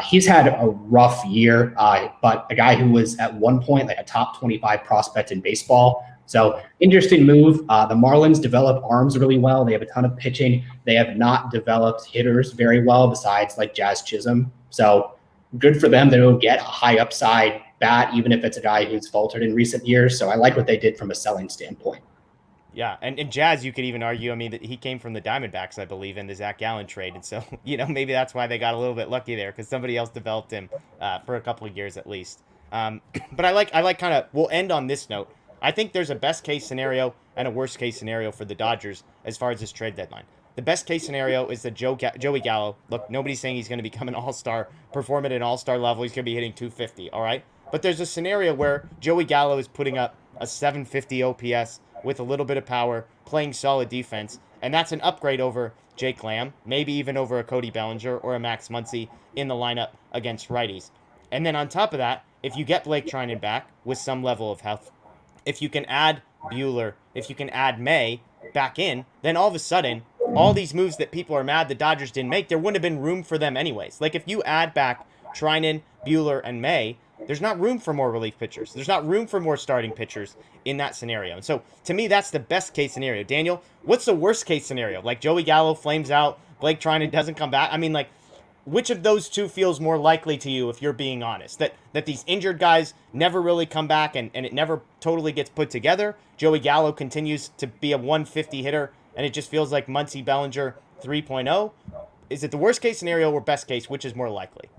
He's had a rough year, but a guy who was at one point a top 25 prospect in baseball. So interesting move. The Marlins develop arms really well. They have a ton of pitching. They have not developed hitters very well besides Jazz Chisholm. So good for them. They will get a high upside bat, even if it's a guy who's faltered in recent years. So I like what they did from a selling standpoint. Yeah, and Jazz, you could even argue, I mean, that he came from the Diamondbacks, I believe, in the Zach Gallen trade. And so, maybe that's why they got a little bit lucky there, because somebody else developed him for a couple of years at least. But I like kind of, we'll end on this note. I think there's a best case scenario and a worst case scenario for the Dodgers as far as this trade deadline. The best case scenario is that Joey Gallo, look, nobody's saying he's going to become an all-star, perform at an all-star level. He's going to be hitting 250, all right? But there's a scenario where Joey Gallo is putting up a 750 OPS with a little bit of power, playing solid defense, and that's an upgrade over Jake Lamb, maybe even over a Cody Bellinger or a Max Muncy in the lineup against righties. And then on top of that, if you get Blake Trinan back with some level of health, if you can add Buehler, if you can add May back in, then all of a sudden, all these moves that people are mad the Dodgers didn't make, there wouldn't have been room for them anyways. If you add back Trinan, Buehler, and May, there's not room for more relief pitchers. There's not room for more starting pitchers in that scenario. And so, to me, that's the best case scenario. Daniel, what's the worst case scenario? Joey Gallo flames out, Blake Trinan doesn't come back? I mean, which of those two feels more likely to you, if you're being honest? That these injured guys never really come back and it never totally gets put together? Joey Gallo continues to be a 150 hitter and it just feels like Muncy Bellinger 3.0? Is it the worst case scenario or best case? Which is more likely?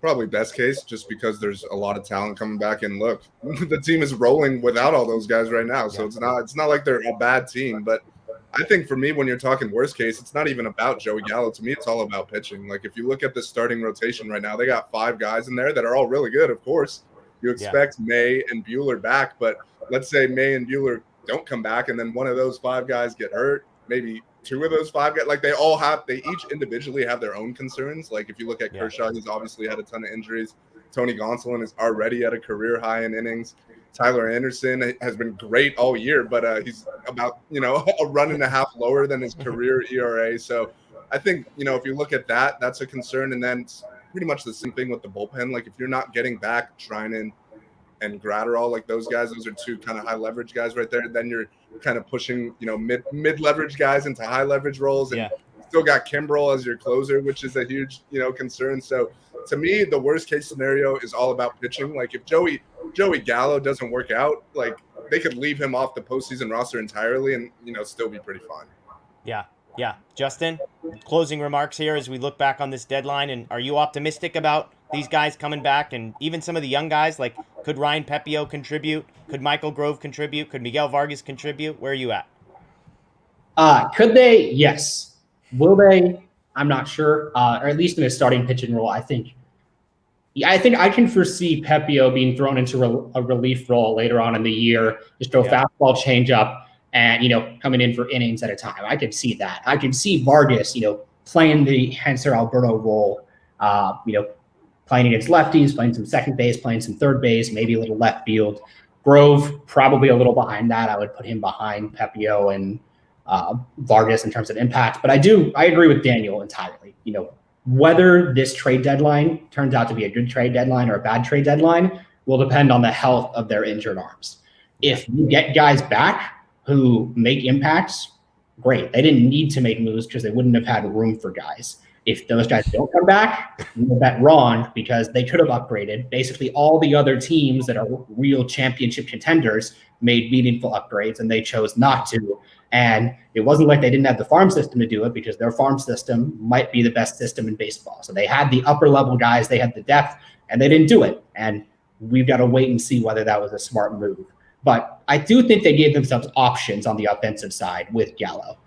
Probably best case, just because there's a lot of talent coming back. And look, the team is rolling without all those guys right now. So it's not like they're a bad team, but I think for me, when you're talking worst case, it's not even about Joey Gallo. To me, it's all about pitching. Like if you look at the starting rotation right now, they got 5 guys in there that are all really good. Of course, you expect May and Buehler back, but let's say May and Buehler don't come back, and then one of those 5 guys get hurt. Maybe 2 of those 5 guys, like they each individually have their own concerns. Like if you look at Kershaw, he's obviously had a ton of injuries. Tony Gonsolin is already at a career high in innings. Tyler Anderson has been great all year, but he's about, a run and a half lower than his career ERA. So I think, if you look at that, that's a concern. And then it's pretty much the same thing with the bullpen. Like if you're not getting back Treinen and Gratterall, like those guys, those are 2 kind of high leverage guys right there. Then you're kind of pushing, mid leverage guys into high leverage roles. And still got Kimbrel as your closer, which is a huge, concern. So to me, the worst case scenario is all about pitching. Like if Joey Gallo doesn't work out, like they could leave him off the postseason roster entirely and, still be pretty fine. Yeah. Justin, closing remarks here as we look back on this deadline. And are you optimistic about these guys coming back and even some of the young guys? Like could Ryan Pepio contribute? Could Michael Grove contribute? Could Miguel Vargas contribute? Where are you at? Could they? Yes. Will they? I'm not sure. Or at least in a starting pitching role, I think I can foresee Pepio being thrown into a relief role later on in the year, just throw fastball changeup and, coming in for innings at a time. I could see that. I could see Vargas, playing the Hanser Alberto role, playing against lefties, playing some second base, playing some third base, maybe a little left field. Grove, probably a little behind that. I would put him behind Pepio and Vargas in terms of impact. But I agree with Daniel entirely. Whether this trade deadline turns out to be a good trade deadline or a bad trade deadline will depend on the health of their injured arms. If you get guys back who make impacts, great. They didn't need to make moves because they wouldn't have had room for guys. If those guys don't come back, you'll bet wrong because they could have upgraded. Basically, all the other teams that are real championship contenders made meaningful upgrades, and they chose not to. And it wasn't like they didn't have the farm system to do it because their farm system might be the best system in baseball. So they had the upper level guys, they had the depth, and they didn't do it. And we've got to wait and see whether that was a smart move. But I do think they gave themselves options on the offensive side with Gallo.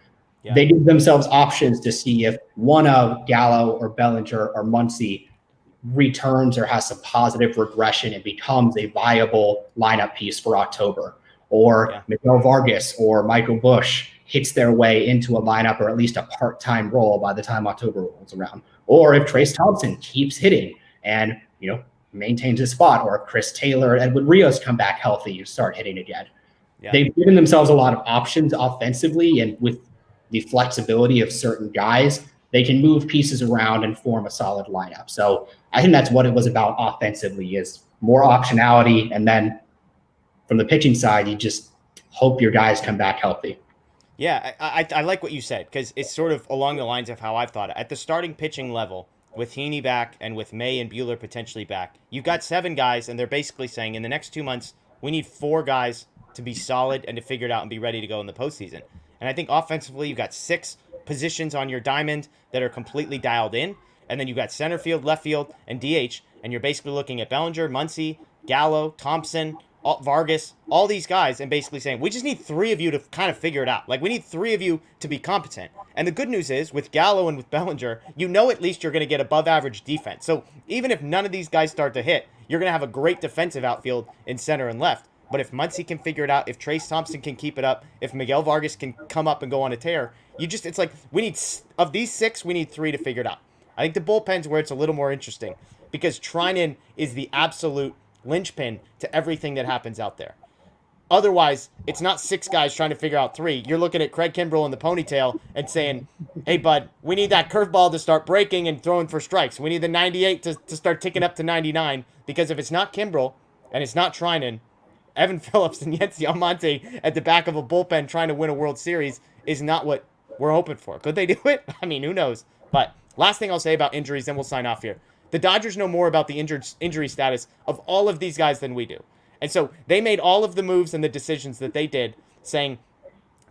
Yeah. They give themselves options to see if one of Gallo or Bellinger or Muncy returns or has some positive regression and becomes a viable lineup piece for October. Or Miguel Vargas or Michael Busch hits their way into a lineup or at least a part-time role by the time October rolls around. Or if Trace Thompson keeps hitting and, maintains his spot, or if Chris Taylor and Edwin Rios come back healthy, you start hitting again. Yeah. They've given themselves a lot of options offensively, and with the flexibility of certain guys, they can move pieces around and form a solid lineup. So I think that's what it was about offensively, is more optionality. And then from the pitching side, you just hope your guys come back healthy. Yeah, I like what you said, because it's sort of along the lines of how I've thought it. At the starting pitching level, with Heaney back and with May and Buehler potentially back, you've got 7 guys, and they're basically saying in the next 2 months, we need 4 guys to be solid and to figure it out and be ready to go in the postseason. And I think offensively, you've got 6 positions on your diamond that are completely dialed in, and then you've got center field, left field, and DH, and you're basically looking at Bellinger, Muncy, Gallo, Thompson, Vargas, all these guys, and basically saying, we just need 3 of you to kind of figure it out. Like, we need 3 of you to be competent. And the good news is, with Gallo and with Bellinger, at least you're going to get above average defense. So even if none of these guys start to hit, you're going to have a great defensive outfield in center and left. But if Muncy can figure it out, if Trace Thompson can keep it up, if Miguel Vargas can come up and go on a tear, it's like, of these 6, we need 3 to figure it out. I think the bullpen's where it's a little more interesting, because Treinen is the absolute linchpin to everything that happens out there. Otherwise, it's not 6 guys trying to figure out 3. You're looking at Craig Kimbrel in the ponytail and saying, hey, bud, we need that curveball to start breaking and throwing for strikes. We need the 98 to start ticking up to 99, because if it's not Kimbrel and it's not Treinen, Evan Phillips and Yency Almonte at the back of a bullpen trying to win a World Series is not what we're hoping for. Could they do it? I mean, who knows? But last thing I'll say about injuries, then we'll sign off here. The Dodgers know more about the injury status of all of these guys than we do. And so they made all of the moves and the decisions that they did, saying,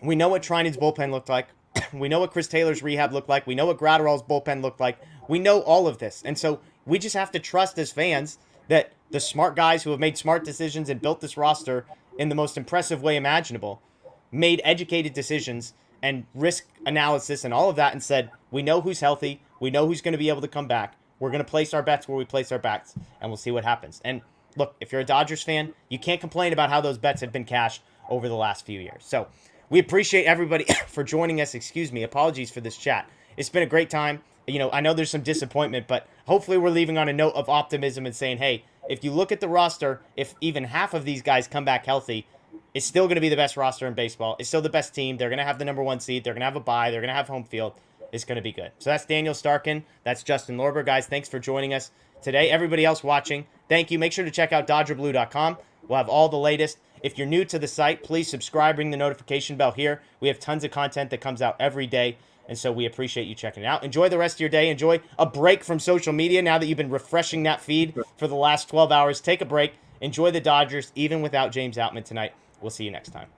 we know what Treinen's bullpen looked like. We know what Chris Taylor's rehab looked like. We know what Gratterall's bullpen looked like. We know all of this. And so we just have to trust as fans that the smart guys who have made smart decisions and built this roster in the most impressive way imaginable made educated decisions and risk analysis and all of that and said, we know who's healthy. We know who's going to be able to come back. We're going to place our bets where we place our bets, and we'll see what happens. And look, if you're a Dodgers fan, you can't complain about how those bets have been cashed over the last few years. So we appreciate everybody for joining us. Apologies for this chat. It's been a great time. I know there's some disappointment, but hopefully we're leaving on a note of optimism and saying, hey, if you look at the roster, if even half of these guys come back healthy, it's still going to be the best roster in baseball. It's still the best team. They're going to have the number 1 seed. They're going to have a bye. They're going to have home field. It's going to be good. So that's Daniel Starkand. That's Justin Lorber. Guys, thanks for joining us today. Everybody else watching, thank you. Make sure to check out DodgerBlue.com. We'll have all the latest. If you're new to the site, please subscribe, ring the notification bell here. We have tons of content that comes out every day, and so we appreciate you checking it out. Enjoy the rest of your day. Enjoy a break from social media now that you've been refreshing that feed for the last 12 hours. Take a break. Enjoy the Dodgers, even without James Outman tonight. We'll see you next time.